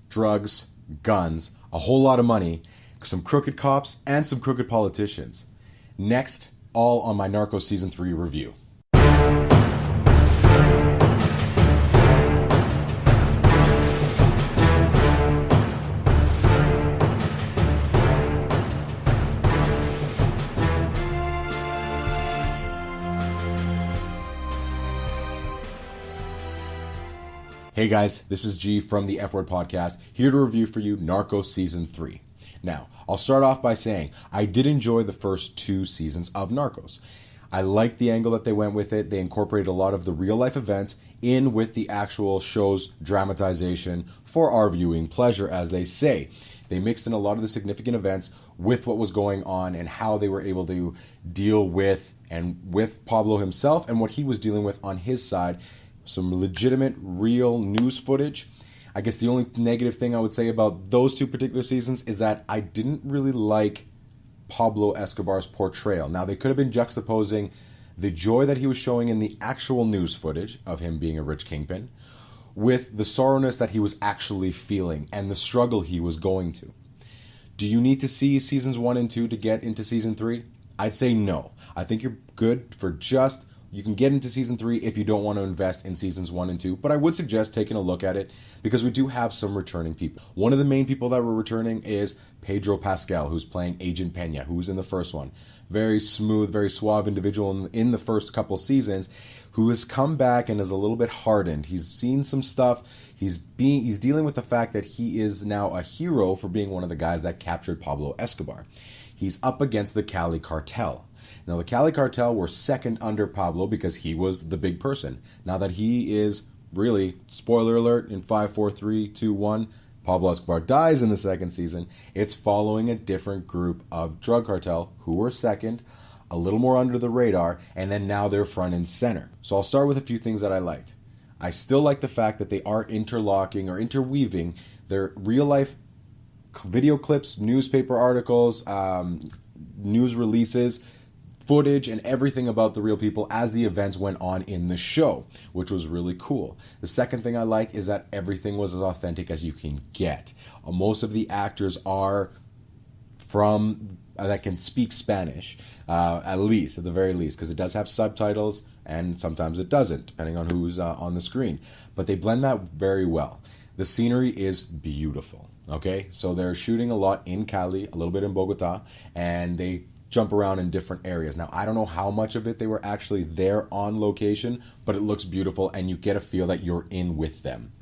drugs, guns, a whole lot of money, some crooked cops, and some crooked politicians. Next, all on my Narcos Season 3 review. Hey guys, this is G from the F Word Podcast, here to review for you Narcos Season 3. Now, I'll start off by saying I did enjoy the first 2 seasons of Narcos. I liked the angle that they went with it. They incorporated a lot of the real-life events in with the actual show's dramatization for our viewing pleasure, as they say. They mixed in a lot of the significant events with what was going on and how they were able to deal with Pablo himself and what he was dealing with on his side. Some legitimate, real news footage. I guess the only negative thing I would say about those 2 particular seasons is that I didn't really like Pablo Escobar's portrayal. Now, they could have been juxtaposing the joy that he was showing in the actual news footage of him being a rich kingpin with the sorrowness that he was actually feeling and the struggle he was going to. Do you need to see seasons 1 and 2 to get into season 3? I'd say no. I think you're good for you can get into season 3 if you don't want to invest in seasons 1 and 2, but I would suggest taking a look at it because we do have some returning people. One of the main people that were returning is Pedro Pascal, who's playing Agent Pena, who was in the first one. Very smooth, very suave individual in the first couple seasons who has come back and is a little bit hardened. He's seen some stuff. He's dealing with the fact that he is now a hero for being one of the guys that captured Pablo Escobar. He's up against the Cali cartel. Now, the Cali cartel were second under Pablo because he was the big person. Now that he is really, spoiler alert, in 5, 4, 3, 2, 1, Pablo Escobar dies in the second season. It's following a different group of drug cartel who were second, a little more under the radar, and then now they're front and center. So I'll start with a few things that I liked. I still like the fact that they are interlocking or interweaving their real-life video clips, newspaper articles, news releases, footage, and everything about the real people as the events went on in the show, which was really cool. The second thing I like is that everything was as authentic as you can get. Most of the actors are that can speak Spanish, at the very least, because it does have subtitles, and sometimes it doesn't, depending on who's on the screen. But they blend that very well. The scenery is beautiful, okay? So they're shooting a lot in Cali, a little bit in Bogota, and they jump around in different areas. Now, I don't know how much of it they were actually there on location, but it looks beautiful, and you get a feel that you're in with them.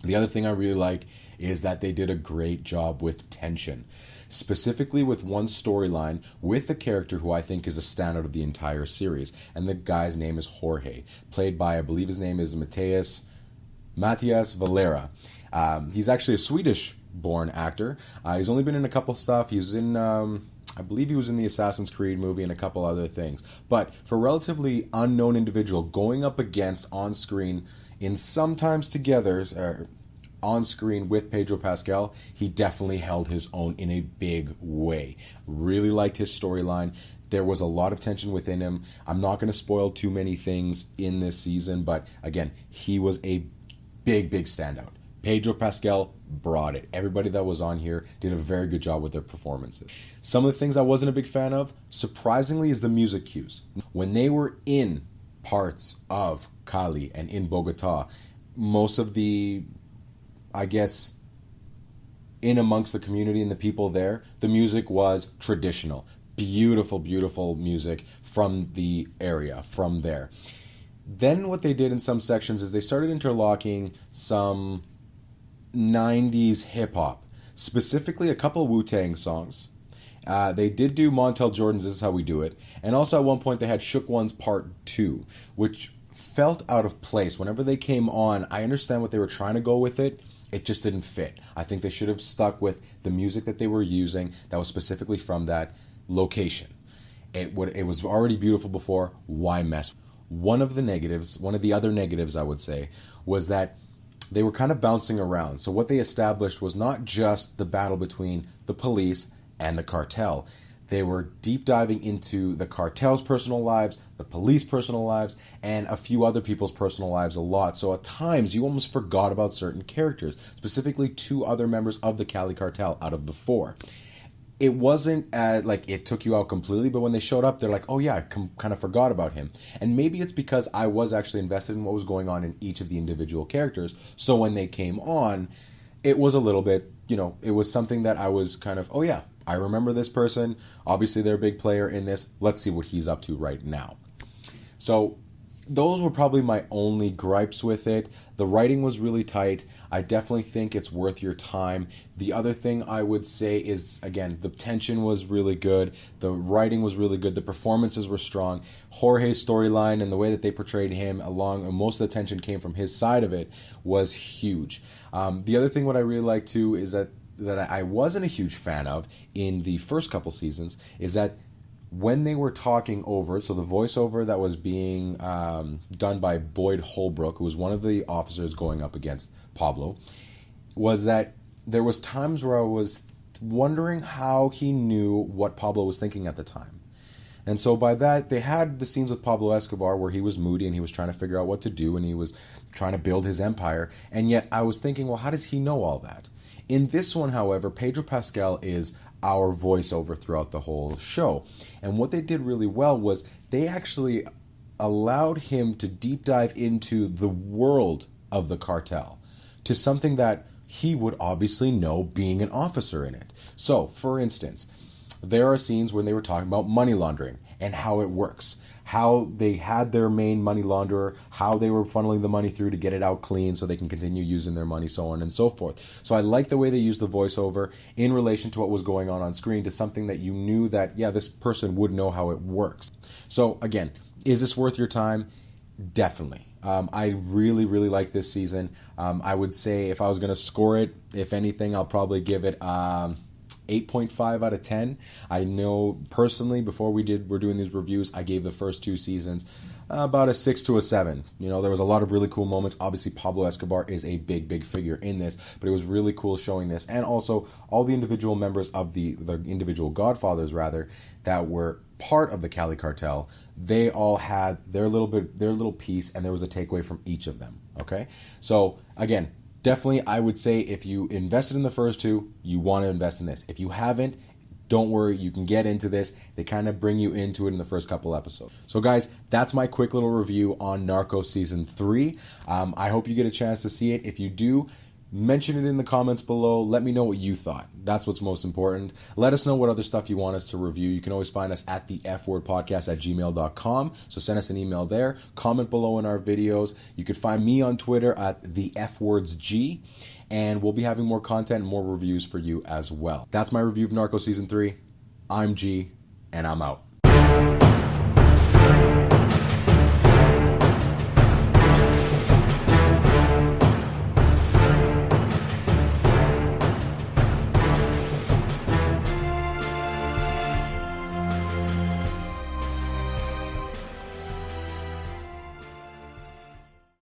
The other thing I really like is that they did a great job with tension, specifically with one storyline with the character who I think is a standout of the entire series, and the guy's name is Jorge, played by, I believe his name is Matias Valera. He's actually a Swedish-born actor. He's only been in a couple stuff. He was in, I believe he was in the Assassin's Creed movie and a couple other things. But for a relatively unknown individual going up against on screen in sometimes together on screen with Pedro Pascal, he definitely held his own in a big way. Really liked his storyline. There was a lot of tension within him. I'm not going to spoil too many things in this season, but again, he was a big standout. Pedro Pascal brought it. Everybody that was on here did a very good job with their performances. Some of the things I wasn't a big fan of, surprisingly, is the music cues. When they were in parts of Cali and in Bogota, most of the, I guess, in amongst the community and the people there, the music was traditional. Beautiful, beautiful music from the area, from there. Then what they did in some sections is they started interlocking some 90s hip-hop, specifically a couple Wu-Tang songs. They did do Montel Jordan's This Is How We Do It, and also at one point they had Shook One's Part 2, which felt out of place. Whenever they came on, I understand what they were trying to go with it, it just didn't fit. I think they should have stuck with the music that they were using that was specifically from that location. It was already beautiful before, why mess? One of the other negatives I would say, was that they were kind of bouncing around. So what they established was not just the battle between the police and the cartel. They were deep diving into the cartel's personal lives, the police personal lives, and a few other people's personal lives a lot. So at times, you almost forgot about certain characters, specifically 2 other members of the Cali cartel out of the 4. It wasn't like it took you out completely, but when they showed up, they're like, oh yeah, I kind of forgot about him. And maybe it's because I was actually invested in what was going on in each of the individual characters. So when they came on, it was a little bit, it was something that I was kind of, oh yeah, I remember this person. Obviously, they're a big player in this. Let's see what he's up to right now. So those were probably my only gripes with it. The writing was really tight. I definitely think it's worth your time. The other thing I would say is, again, the tension was really good. The writing was really good. The performances were strong. Jorge's storyline and the way that they portrayed him along, and most of the tension came from his side of it, was huge. The other thing what I really like too is that I wasn't a huge fan of in the first couple seasons is that when they were talking over, so the voiceover that was being done by Boyd Holbrook, who was one of the officers going up against Pablo, was that there was times where I was wondering how he knew what Pablo was thinking at the time. And so by that, they had the scenes with Pablo Escobar where he was moody and he was trying to figure out what to do and he was trying to build his empire. And yet I was thinking, well, how does he know all that? In this one, however, Pedro Pascal is our voiceover throughout the whole show. And what they did really well was they actually allowed him to deep dive into the world of the cartel, to something that he would obviously know being an officer in it. So, for instance, there are scenes when they were talking about money laundering and how it works, how they had their main money launderer, how they were funneling the money through to get it out clean so they can continue using their money, so on and so forth. So I like the way they used the voiceover in relation to what was going on screen to something that you knew that, yeah, this person would know how it works. So again, is this worth your time? Definitely. I really, really like this season. I would say if I was going to score it, if anything, I'll probably give it 8.5 out of 10. I know personally, before we're doing these reviews, I gave the first 2 seasons about a 6 to a 7. There was a lot of really cool moments. Obviously, Pablo Escobar is a big, big figure in this, but it was really cool showing this. And also, all the individual members of the individual Godfathers, rather, that were part of the Cali cartel, they all had their little piece, and there was a takeaway from each of them. Okay? So, again, definitely, I would say if you invested in the first 2, you want to invest in this. If you haven't, don't worry, you can get into this. They kind of bring you into it in the first couple episodes. So guys, that's my quick little review on Narcos Season 3. I hope you get a chance to see it. If you do, mention it in the comments below. Let me know what you thought. That's what's most important. Let us know what other stuff you want us to review. You can always find us at the fwordpodcast@gmail.com. So send us an email there. Comment below in our videos. You can find me on Twitter at the fwordsg. And we'll be having more content and more reviews for you as well. That's my review of Narcos Season 3. I'm G, and I'm out.